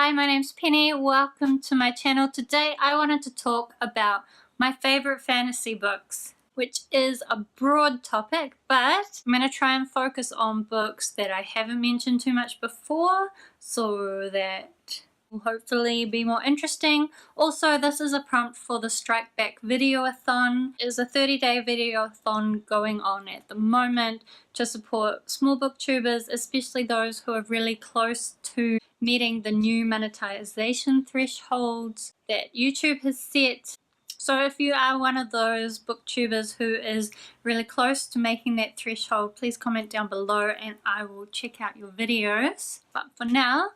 Hi, my name's Penny. Welcome to my channel. Today I wanted to talk about my favorite fantasy books, which is a broad topic, but I'm going to try and focus on books that I haven't mentioned too much before so that will hopefully be more interesting. Also, this is a prompt for the Strike Back Videoathon. It is a 30-day videoathon going on at the moment to support small booktubers, especially those who are really close to meeting the new monetization thresholds that YouTube has set. So if you are one of those booktubers who is really close to making that threshold, please comment down below and I will check out your videos. But for now,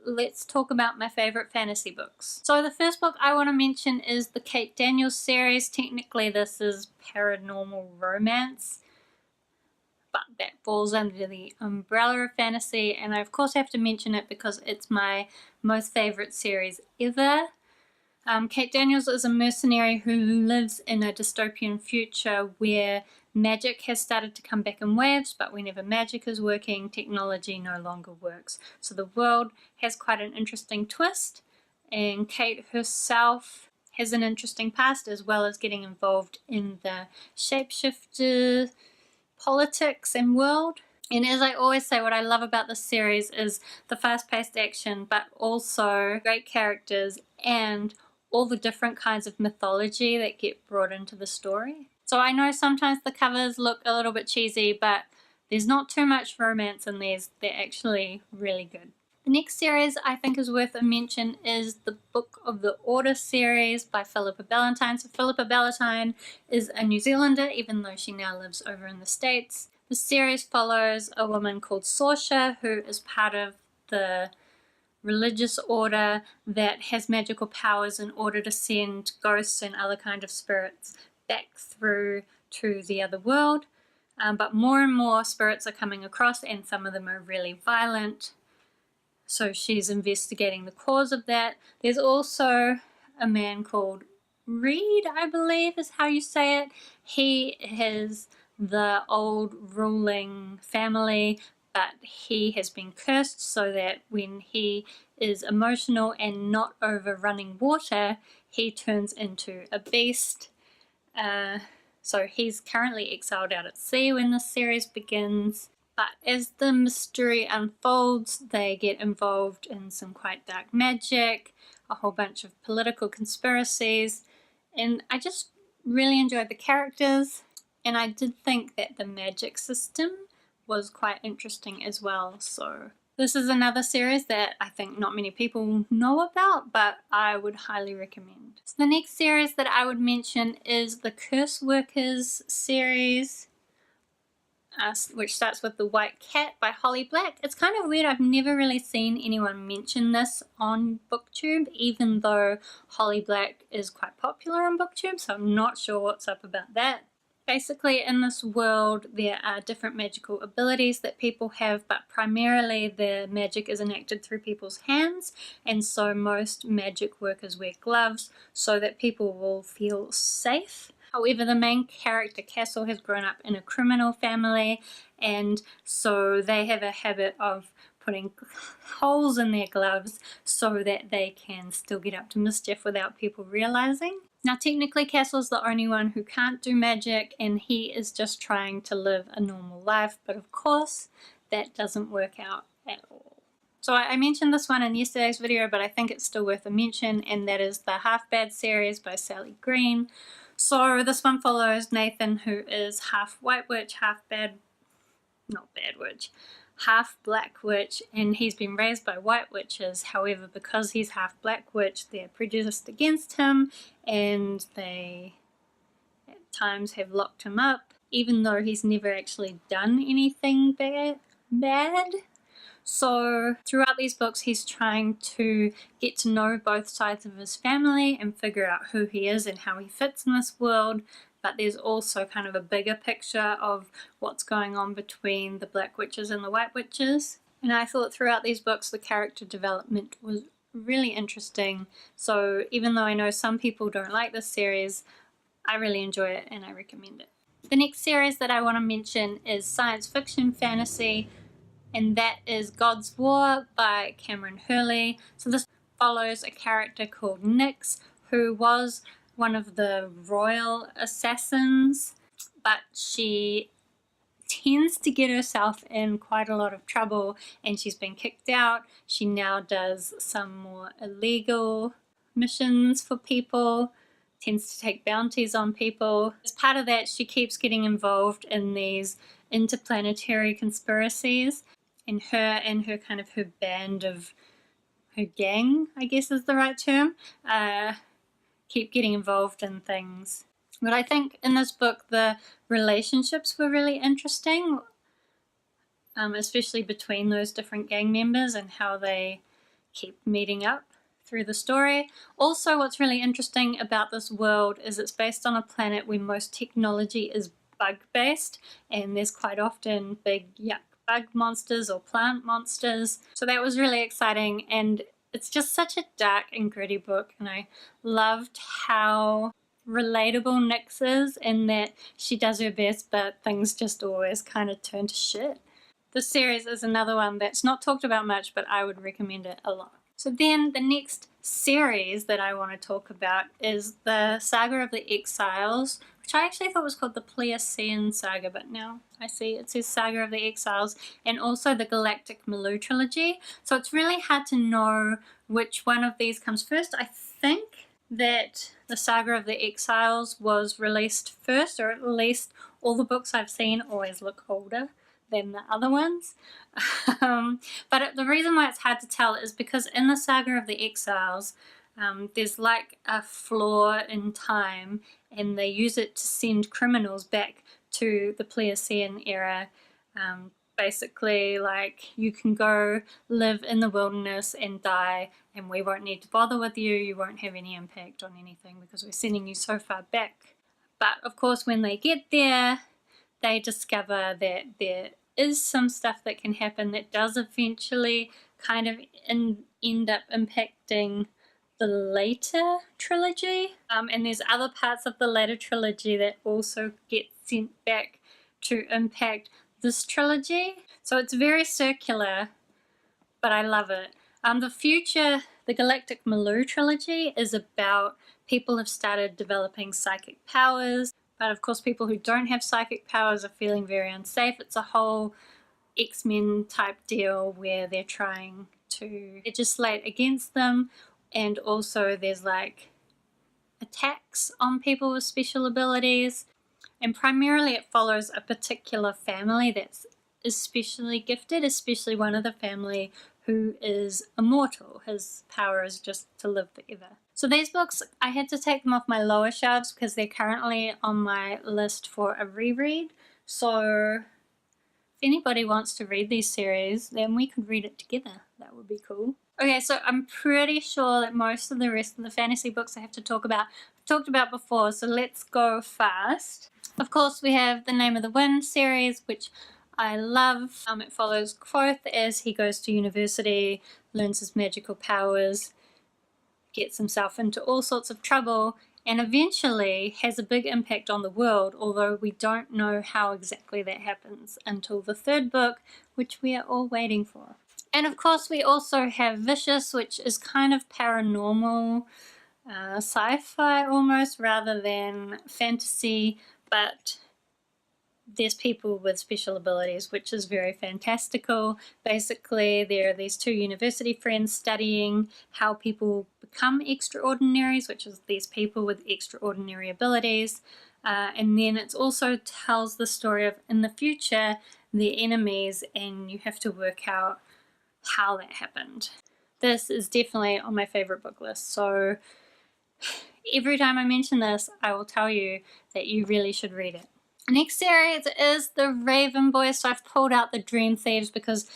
let's talk about my favorite fantasy books. So the first book I want to mention is the Kate Daniels series. Technically this is paranormal romance, but that falls under the umbrella of fantasy, and I of course have to mention it because it's my most favorite series ever. Kate Daniels is a mercenary who lives in a dystopian future where magic has started to come back in waves, but whenever magic is working, technology no longer works. So the world has quite an interesting twist, and Kate herself has an interesting past as well as getting involved in the shapeshifter politics and world. And as I always say, what I love about this series is the fast-paced action, but also great characters and all the different kinds of mythology that get brought into the story. So I know sometimes the covers look a little bit cheesy, but there's not too much romance in these. They're actually really good. The next series I think is worth a mention is the Book of the Order series by Philippa Valentine. So Philippa Valentine is a New Zealander, even though she now lives over in the States. The series follows a woman called Saoirse, who is part of the religious order that has magical powers in order to send ghosts and other kind of spirits back through to the other world. But more and more spirits are coming across, and some of them are really violent. So she's investigating the cause of that. There's also a man called Reed, I believe is how you say it. He is the old ruling family, but he has been cursed so that when he is emotional and not over running water, he turns into a beast. So he's currently exiled out at sea when this series begins. But as the mystery unfolds, they get involved in some quite dark magic, a whole bunch of political conspiracies, and I just really enjoyed the characters, and I did think that the magic system was quite interesting as well. So this is another series that I think not many people know about, but I would highly recommend. So the next series that I would mention is the Curse Workers series, which starts with The White Cat by Holly Black. It's kind of weird, I've never really seen anyone mention this on Booktube, even though Holly Black is quite popular on Booktube, so I'm not sure what's up about that. Basically, in this world, there are different magical abilities that people have, but primarily the magic is enacted through people's hands, and so most magic workers wear gloves so that people will feel safe. However, the main character, Castle, has grown up in a criminal family, and so they have a habit of putting holes in their gloves so that they can still get up to mischief without people realizing. Now, technically, Castle's the only one who can't do magic, and he is just trying to live a normal life, but of course, that doesn't work out at all. So I mentioned this one in yesterday's video, but I think it's still worth a mention, and that is the Half Bad series by Sally Green. So this one follows Nathan, who is half white witch, half half black witch, and he's been raised by white witches. However, because he's half black witch, they're prejudiced against him, and they at times have locked him up, even though he's never actually done anything bad. So throughout these books, he's trying to get to know both sides of his family and figure out who he is and how he fits in this world. But there's also kind of a bigger picture of what's going on between the black witches and the white witches. And I thought throughout these books, the character development was really interesting. So even though I know some people don't like this series, I really enjoy it and I recommend it. The next series that I want to mention is science fiction fantasy and that is God's War by Cameron Hurley. So this follows a character called Nyx, who was one of the royal assassins, but she tends to get herself in quite a lot of trouble and she's been kicked out. She now does some more illegal missions for people, tends to take bounties on people. As part of that, she keeps getting involved in these interplanetary conspiracies, and her kind of her band of her gang, I guess is the right term, keep getting involved in things. But I think in this book the relationships were really interesting, especially between those different gang members and how they keep meeting up through the story. Also, what's really interesting about this world is it's based on a planet where most technology is bug-based, and there's quite often big yuck bug monsters or plant monsters. So that was really exciting, and it's just such a dark and gritty book, and I loved how relatable Nyx is in that she does her best but things just always kind of turn to shit. This series is another one that's not talked about much, but I would recommend it a lot. So then the next series that I want to talk about is the Saga of the Exiles, which I actually thought was called the Pliocene Saga, but now I see it says Saga of the Exiles, and also the Galactic Maloo trilogy. So it's really hard to know which one of these comes first. I think that the Saga of the Exiles was released first, or at least all the books I've seen always look older than the other ones. But the reason why it's hard to tell is because in the Saga of the Exiles, there's like a flaw in time, and they use it to send criminals back to the Pliocene era. Basically, like, you can go live in the wilderness and die, and we won't need to bother with you. You won't have any impact on anything because we're sending you so far back. But of course, when they get there, they discover that there is some stuff that can happen that does eventually kind of end up impacting the later trilogy. And there's other parts of the later trilogy that also get sent back to impact this trilogy. So it's very circular, but I love it. The Galactic Maloo trilogy is about people have started developing psychic powers, but of course people who don't have psychic powers are feeling very unsafe. It's a whole X-Men type deal where they're trying to legislate against them, and also there's like attacks on people with special abilities, and primarily it follows a particular family that's especially gifted, especially one of the family who is immortal. His power is just to live forever. So these books, I had to take them off my lower shelves because they're currently on my list for a reread. So if anybody wants to read these series, then we could read it together. That would be cool. Okay, so I'm pretty sure that most of the rest of the fantasy books I have to talk about, I've talked about before, so let's go fast. Of course, we have the Name of the Wind series, which I love. It follows Quoth as he goes to university, learns his magical powers, gets himself into all sorts of trouble, and eventually has a big impact on the world, although we don't know how exactly that happens until the third book, which we are all waiting for. And of course we also have Vicious, which is kind of paranormal, sci-fi almost, rather than fantasy, but there's people with special abilities, which is very fantastical. Basically, there are these two university friends studying how people become extraordinaries, which is these people with extraordinary abilities. And then it also tells the story of, in the future, their enemies, and you have to work out how that happened. This is definitely on my favorite book list, so every time I mention this, I will tell you that you really should read it. Next series is the Raven Boys. So I've pulled out the Dream Thieves because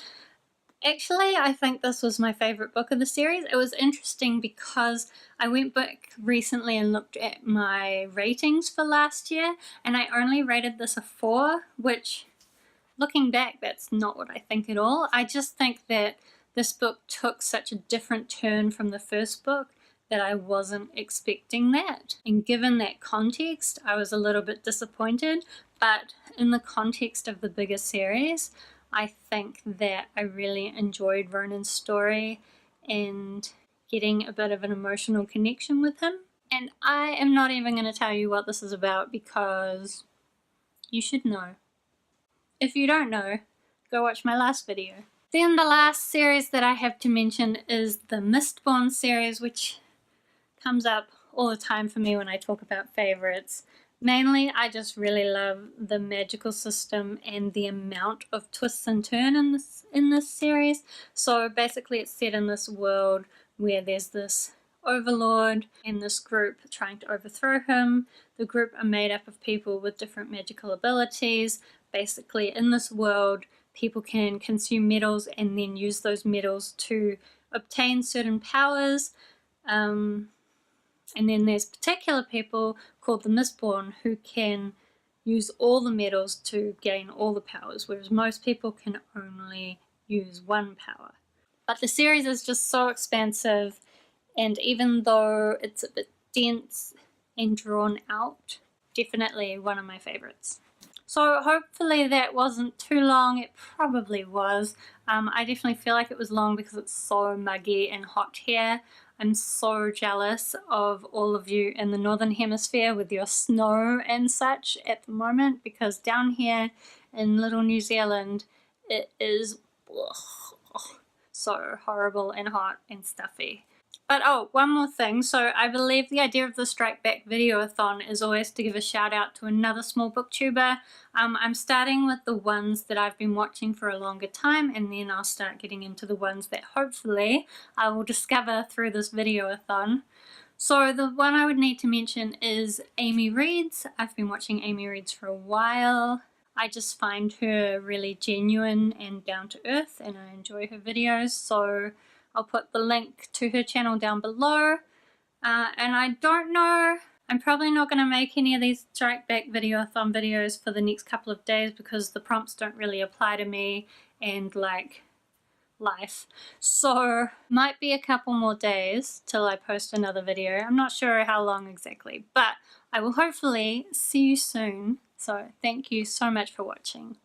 actually I think this was my favorite book of the series. It was interesting because I went back recently and looked at my ratings for last year, and I only rated this a 4, which, looking back, that's not what I think at all. I just think that this book took such a different turn from the first book that I wasn't expecting that. And given that context, I was a little bit disappointed, but in the context of the bigger series, I think that I really enjoyed Ronan's story and getting a bit of an emotional connection with him. And I am not even going to tell you what this is about because you should know. If you don't know, go watch my last video. Then the last series that I have to mention is the Mistborn series, which comes up all the time for me when I talk about favorites. Mainly, I just really love the magical system and the amount of twists and turns in this series. So basically it's set in this world where there's this overlord and this group trying to overthrow him. The group are made up of people with different magical abilities. Basically in this world, people can consume metals and then use those metals to obtain certain powers. And then there's particular people called the Mistborn who can use all the metals to gain all the powers, whereas most people can only use one power. But the series is just so expansive, and even though it's a bit dense and drawn out, definitely one of my favorites. So hopefully that wasn't too long. It probably was. I definitely feel like it was long because it's so muggy and hot here. I'm so jealous of all of you in the Northern Hemisphere with your snow and such at the moment, because down here in little New Zealand it is so horrible and hot and stuffy. But oh, one more thing. So I believe the idea of the Strike Back Videoathon is always to give a shout out to another small booktuber. I'm starting with the ones that I've been watching for a longer time, and then I'll start getting into the ones that hopefully I will discover through this videoathon. So the one I would need to mention is Amy Reads. I've been watching Amy Reads for a while. I just find her really genuine and down to earth, and I enjoy her videos, so I'll put the link to her channel down below. And I don't know, I'm probably not going to make any of these Strike Back Videoathon videos for the next couple of days because the prompts don't really apply to me and like life. So might be a couple more days till I post another video. I'm not sure how long exactly, but I will hopefully see you soon. So thank you so much for watching.